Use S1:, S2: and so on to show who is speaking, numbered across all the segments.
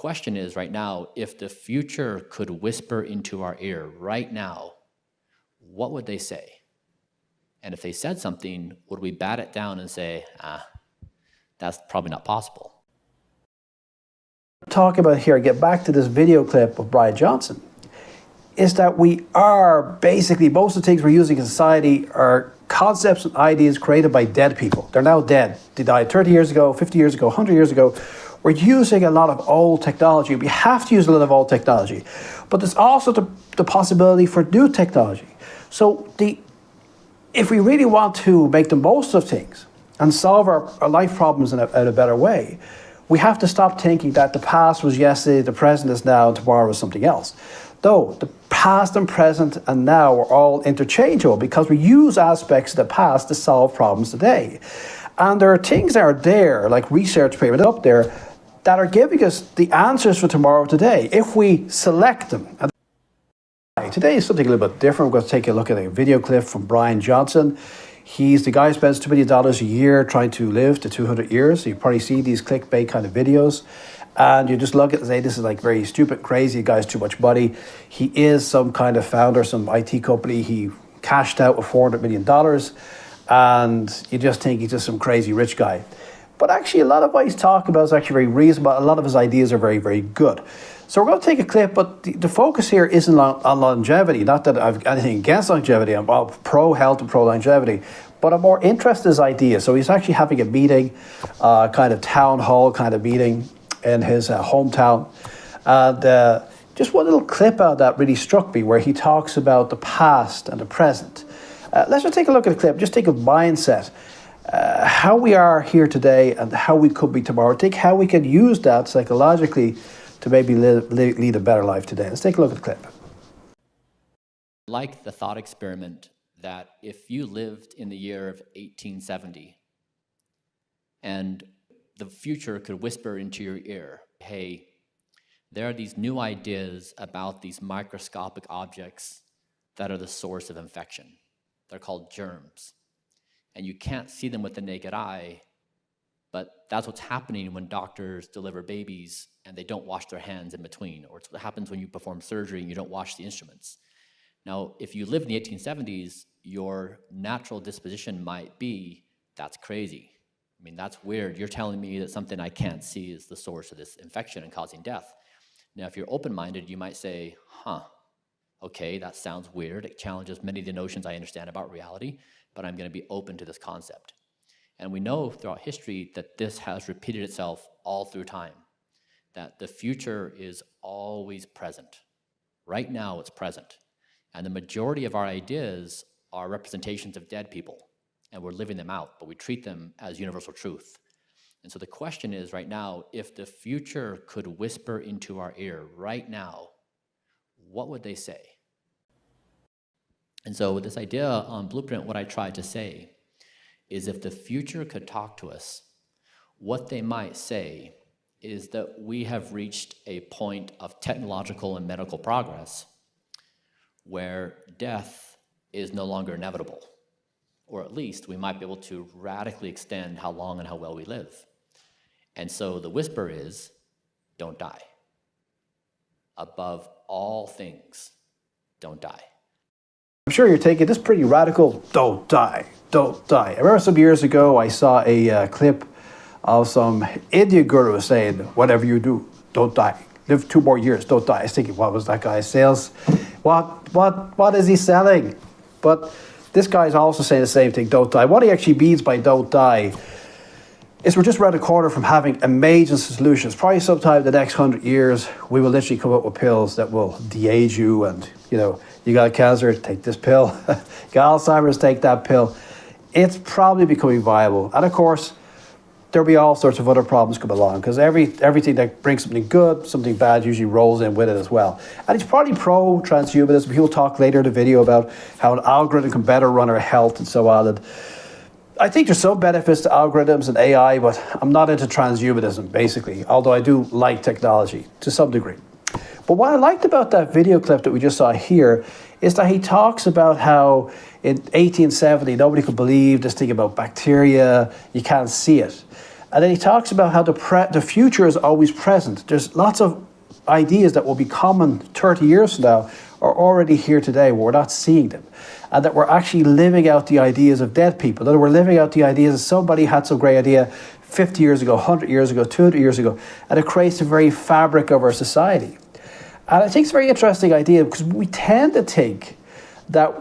S1: Question is right now, if the future could whisper into our ear right now, what would they say? And if they said something, would we bat it down and say, that's probably not possible?
S2: Talk about here, get back to this video clip of Bryan Johnson, is that we are basically, most of the things we're using in society are concepts and ideas created by dead people. They're now dead. They died 30 years ago, 50 years ago, 100 years ago. We're using a lot of old technology. We have to use a lot of old technology. But there's also the possibility for new technology. So if we really want to make the most of things and solve our life problems in a better way, we have to stop thinking that the past was yesterday, the present is now, and tomorrow is something else. Though the past and present and now are all interchangeable because we use aspects of the past to solve problems today. And there are things that are there, like research papers up there, that are giving us the answers for tomorrow today, if we select them. And today is something a little bit different. We're going to take a look at a video clip from Bryan Johnson. He's the guy who spends $2 million a year trying to live to 200 years. You probably see these clickbait kind of videos. And you just look at it and say, this is like very stupid, crazy, the guy's too much money. He is some kind of founder, some IT company. He cashed out with $400 million. And you just think he's just some crazy rich guy. But actually, a lot of what he's talking about is actually very reasonable. A lot of his ideas are very, very good. So we're going to take a clip, but the focus here isn't on longevity. Not that I've anything against longevity. I'm pro-health and pro-longevity. But I'm more interested in his ideas. So he's actually having a meeting, kind of town hall kind of meeting in his hometown. And just one little clip out of that really struck me, where he talks about the past and the present. Let's just take a look at the clip. Just think of mindset. How we are here today and how we could be tomorrow. Think how we can use that psychologically to maybe lead a better life today. Let's take a look at the clip.
S1: Like the thought experiment that if you lived in the year of 1870 and the future could whisper into your ear, hey, there are these new ideas about these microscopic objects that are the source of infection. They're called germs. And you can't see them with the naked eye, but that's what's happening when doctors deliver babies and they don't wash their hands in between, or it's what happens when you perform surgery and you don't wash the instruments. Now, if you live in the 1870s, your natural disposition might be, that's crazy. I mean, that's weird. You're telling me that something I can't see is the source of this infection and causing death. Now, if you're open-minded, you might say, okay, that sounds weird. It challenges many of the notions I understand about reality, but I'm going to be open to this concept. And we know throughout history that this has repeated itself all through time, that the future is always present. Right now, it's present. And the majority of our ideas are representations of dead people, and we're living them out, but we treat them as universal truth. And so the question is right now, if the future could whisper into our ear right now, what would they say? And so with this idea on Blueprint, what I tried to say is if the future could talk to us, what they might say is that we have reached a point of technological and medical progress where death is no longer inevitable, or at least we might be able to radically extend how long and how well we live. And so the whisper is, don't die. Above all things, don't die.
S2: I'm sure you're taking this pretty radical, don't die, don't die. I remember some years ago, I saw a clip of some Indian guru saying, whatever you do, don't die. Live 2 more years, don't die. I was thinking, what was that guy's sales? What is he selling? But this guy's also saying the same thing, don't die. What he actually means by don't die is we're just around the corner from having amazing solutions. Probably sometime in the next 100 years, we will literally come up with pills that will de-age you and, you got cancer, take this pill. You got Alzheimer's, take that pill. It's probably becoming viable. And of course, there'll be all sorts of other problems come along because everything that brings something good, something bad usually rolls in with it as well. And he's probably pro-transhumanism. He'll talk later in the video about how an algorithm can better run our health and so on. And I think there's some benefits to algorithms and AI, but I'm not into transhumanism, basically, although I do like technology to some degree. But what I liked about that video clip that we just saw here is that he talks about how in 1870, nobody could believe this thing about bacteria, you can't see it. And then he talks about how the future is always present. There's lots of ideas that will be common 30 years from now are already here today, where we're not seeing them. And that we're actually living out the ideas of dead people. That we're living out the ideas that somebody had some great idea 50 years ago, 100 years ago, 200 years ago, and it creates the very fabric of our society. And I think it's a very interesting idea, because we tend to think that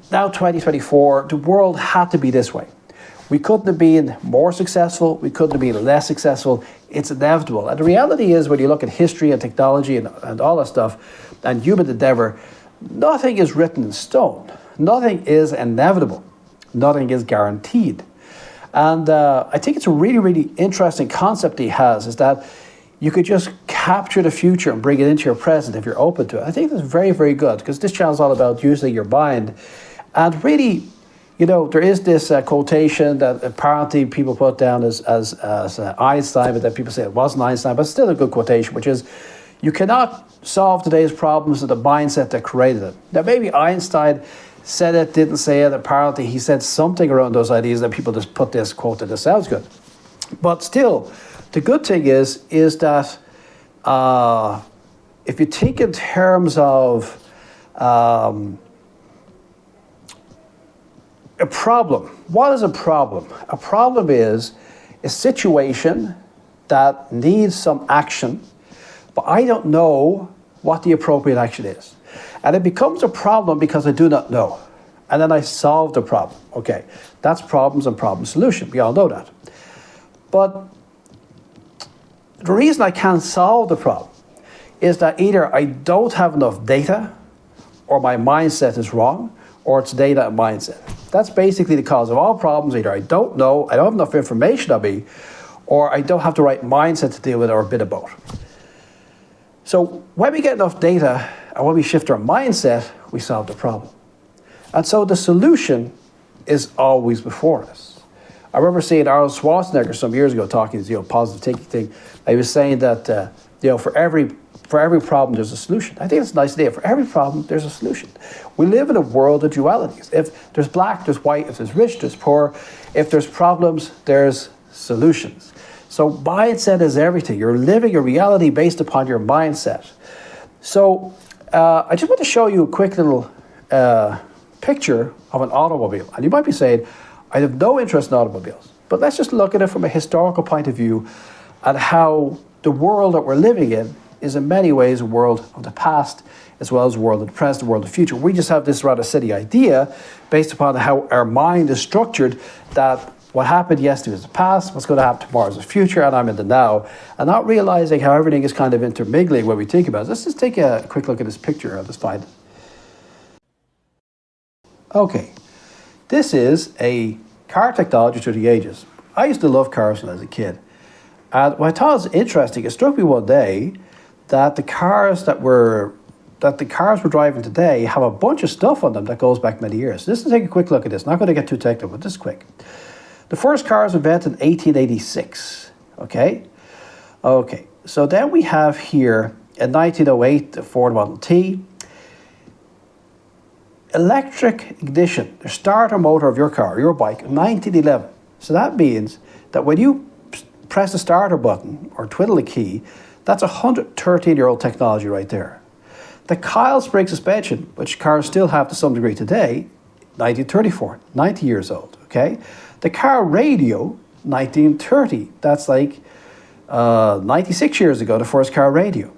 S2: now 2024, the world had to be this way. We couldn't have been more successful, we couldn't have been less successful. It's inevitable. And the reality is, when you look at history and technology and all that stuff, and human endeavor, nothing is written in stone. Nothing is inevitable. Nothing is guaranteed. And I think it's a really, really interesting concept he has, is that you could just capture the future and bring it into your present if you're open to it. I think that's very, very good, because this channel is all about using your mind. And really, you know, there is this quotation that apparently people put down as Einstein, but then people say it wasn't Einstein, but it's still a good quotation, which is, you cannot solve today's problems with the mindset that created them. Now, maybe Einstein said it, didn't say it. Apparently, he said something around those ideas that people just put this quote that it sounds good. But still, the good thing is that if you think in terms of a problem, what is a problem? A problem is a situation that needs some action, but I don't know what the appropriate action is. And it becomes a problem because I do not know. And then I solve the problem. Okay, that's problems and problem solution. We all know that. But the reason I can't solve the problem is that either I don't have enough data, or my mindset is wrong, or it's data and mindset. That's basically the cause of all problems. Either I don't know, I don't have enough information on me, or I don't have the right mindset to deal with it, or a bit of both. So when we get enough data, and when we shift our mindset, we solve the problem. And so the solution is always before us. I remember seeing Arnold Schwarzenegger some years ago talking, positive thinking thing. He was saying that, for every problem, there's a solution. I think it's a nice idea. For every problem, there's a solution. We live in a world of dualities. If there's black, there's white. If there's rich, there's poor. If there's problems, there's solutions. So mindset is everything. You're living a reality based upon your mindset. So I just want to show you a quick little picture of an automobile. And you might be saying, I have no interest in automobiles. But let's just look at it from a historical point of view, and how the world that we're living in is in many ways a world of the past, as well as a world of the present, a world of the future. We just have this rather silly idea based upon how our mind is structured, that what happened yesterday is the past, what's going to happen tomorrow is the future, and I'm in the now, and not realizing how everything is kind of intermingling when we think about it. Let's just take a quick look at this picture on this slide. Okay, this is a car technology through the ages. I used to love cars when I was a kid. And what I thought was interesting, it struck me one day that the cars we're driving today have a bunch of stuff on them that goes back many years. Let's take a quick look at this. Not going to get too technical, but just quick. The first car was invented in 1886. Okay. So then we have here in 1908 the Ford Model T. Electric ignition, the starter motor of your car, your bike, 1911. So that means that when you press the starter button or twiddle the key, that's 113-year-old technology right there. The coil spring suspension, which cars still have to some degree today, 1934, 90 years old, okay? The car radio, 1930, that's like 96 years ago, the first car radio.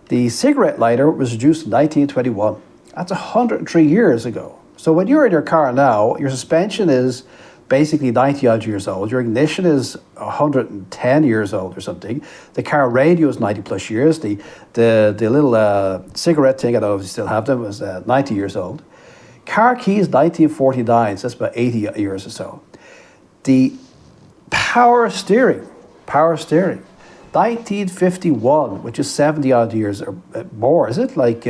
S2: The cigarette lighter was introduced in 1921. That's 103 years ago. So when you're in your car now, your suspension is basically 90 odd years old. Your ignition is 110 years old or something. The car radio is 90 plus years. The little cigarette thing, I don't know if you still have them, was 90 years old. Car keys, 1949, so that's about 80 years or so. The power steering, 1951, which is 70 odd years or more, is it? Like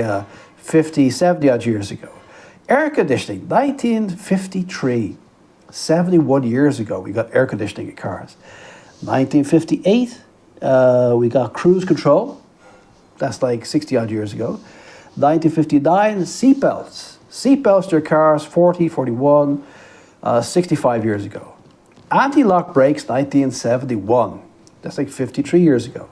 S2: 50, 70 odd years ago. Air conditioning, 1953. 71 years ago, we got air conditioning in cars. 1958, we got cruise control. That's like 60 odd years ago. 1959, seatbelts. Seatbelts to your cars, 40, 41, 65 years ago. Anti-lock brakes, 1971. That's like 53 years ago.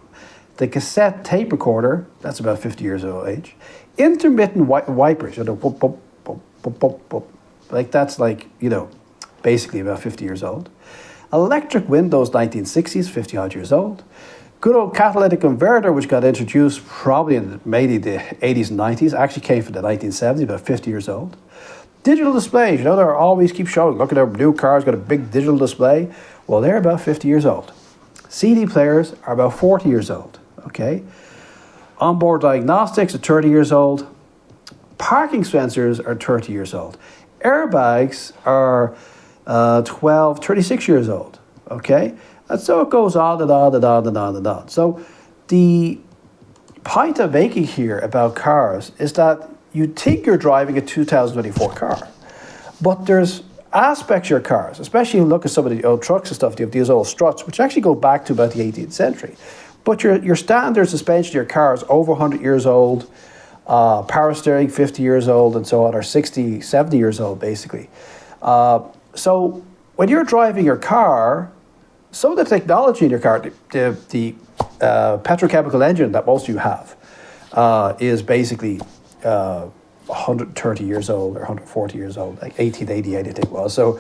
S2: The cassette tape recorder, that's about 50 years of age. Intermittent wipers, boop, boop, boop, boop, boop, boop. Like that's like, basically about 50 years old. Electric windows, 1960s, 50 odd years old. Good old catalytic converter, which got introduced probably in maybe the 80s and 90s, actually came from the 1970s, about 50 years old. Digital displays, they always keep showing. Look at their new cars, got a big digital display. Well, they're about 50 years old. CD players are about 40 years old, okay? Onboard diagnostics are 30 years old. Parking sensors are 30 years old. Airbags are 36 years old, okay? And so it goes on and on and on and on and on. So the point I'm making here about cars is that you think you're driving a 2024 car, but there's aspects of your cars, especially if you look at some of the old trucks and stuff, you have these old struts, which actually go back to about the 18th century. But your standard suspension of your car is over 100 years old, power steering 50 years old and so on, or 60, 70 years old basically. So when you're driving your car, some of the technology in your car, the petrochemical engine that most of you have is basically 130 years old or 140 years old, like 1888 I think it was. So,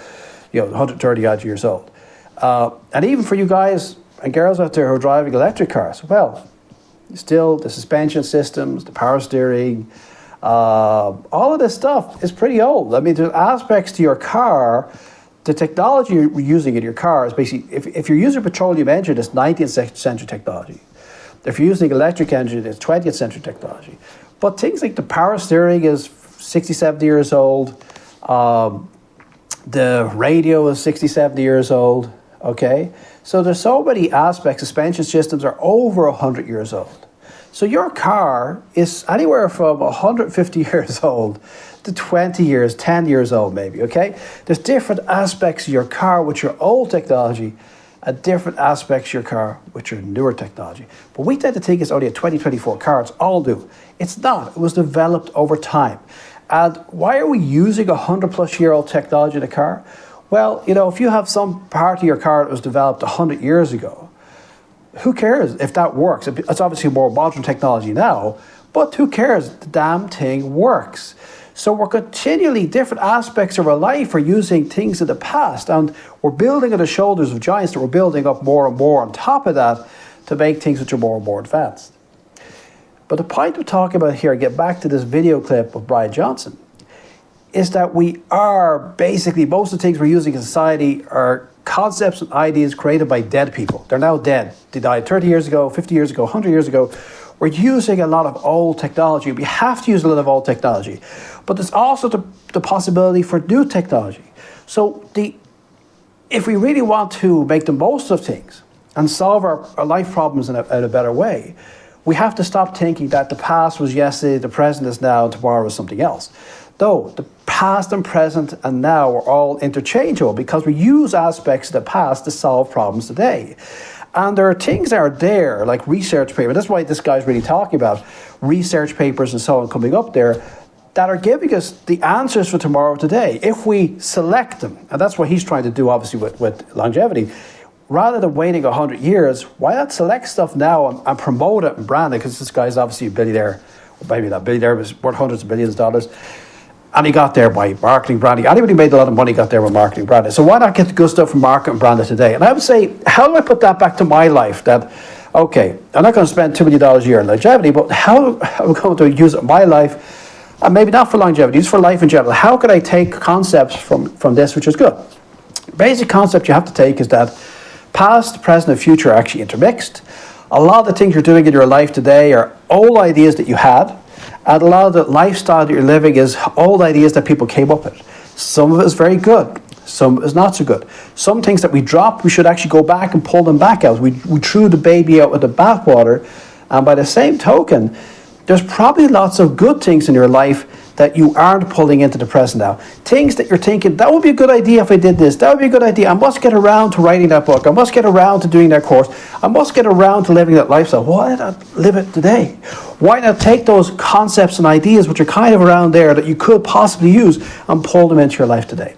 S2: 130 odd years old. And even for you guys and girls out there who are driving electric cars, well, still the suspension systems, the power steering, all of this stuff is pretty old. I mean, there's aspects to your car. The technology you're using in your car is basically, if you're using a petroleum engine, it's 19th century technology. If you're using an electric engine, it's 20th century technology. But things like the power steering is 60, 70 years old. The radio is 60, 70 years old. Okay? So there's so many aspects. Suspension systems are over 100 years old. So your car is anywhere from 150 years old to 20 years, 10 years old maybe, okay? There's different aspects of your car with your old technology and different aspects of your car with your newer technology. But we tend to think it's only a 2024 car, it's all new. It's not. It was developed over time. And why are we using 100 plus year old technology in a car? Well, if you have some part of your car that was developed 100 years ago, who cares if that works? It's obviously more modern technology now, but who cares? The damn thing works. So we're continually, different aspects of our life are using things of the past, and we're building on the shoulders of giants that we're building up more and more on top of that to make things which are more and more advanced. But the point we're talking about here, get back to this video clip of Bryan Johnson, is that we are basically, most of the things we're using in society are concepts and ideas created by dead people. They're now dead. They died 30 years ago, 50 years ago, 100 years ago. We're using a lot of old technology. We have to use a lot of old technology. But there's also the possibility for new technology. So if we really want to make the most of things and solve our life problems in a better way, we have to stop thinking that the past was yesterday, the present is now, and tomorrow is something else. No, the past and present and now are all interchangeable because we use aspects of the past to solve problems today. And there are things that are there, like research papers. That's why this guy's really talking about research papers and so on coming up there that are giving us the answers for tomorrow today. If we select them, and that's what he's trying to do obviously with longevity, rather than waiting 100 years, why not select stuff now and promote it and brand it? Because this guy's obviously a billionaire, or maybe not billionaire, but worth hundreds of billions of dollars. And he got there by marketing, branding. Anybody who made a lot of money got there by marketing, branding. So why not get the good stuff from market and brand it today? And I would say, how do I put that back to my life? That, okay, I'm not going to spend $2 million a year on longevity, but how am I going to use it in my life? And maybe not for longevity, just for life in general. How can I take concepts from this, which is good? Basic concept you have to take is that past, present, and future are actually intermixed. A lot of the things you're doing in your life today are old ideas that you had. And a lot of the lifestyle that you're living is old ideas that people came up with. Some of it is very good. Some is not so good. Some things that we dropped, we should actually go back and pull them back out. We threw the baby out with the bathwater. And by the same token, there's probably lots of good things in your life that you aren't pulling into the present now. Things that you're thinking, that would be a good idea if I did this. That would be a good idea. I must get around to writing that book. I must get around to doing that course. I must get around to living that lifestyle. Why not live it today? Why not take those concepts and ideas which are kind of around there that you could possibly use and pull them into your life today?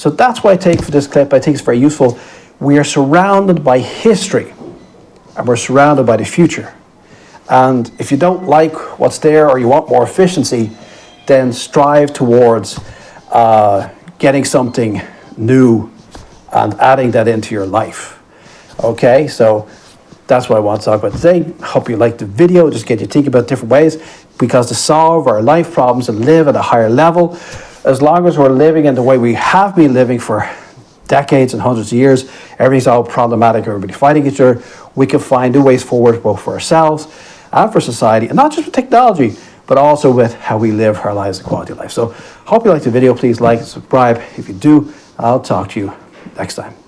S2: So that's what I take for this clip. I think it's very useful. We are surrounded by history, and we're surrounded by the future. And if you don't like what's there or you want more efficiency, then strive towards getting something new and adding that into your life. Okay, so that's what I want to talk about today. Hope you liked the video. Just get you thinking about different ways, because to solve our life problems and live at a higher level, as long as we're living in the way we have been living for decades and hundreds of years, everything's all problematic, everybody fighting each other, we can find new ways forward both for ourselves and for society, and not just with technology, but also with how we live our lives and quality of life. So hope you liked the video. Please like and subscribe. If you do, I'll talk to you next time.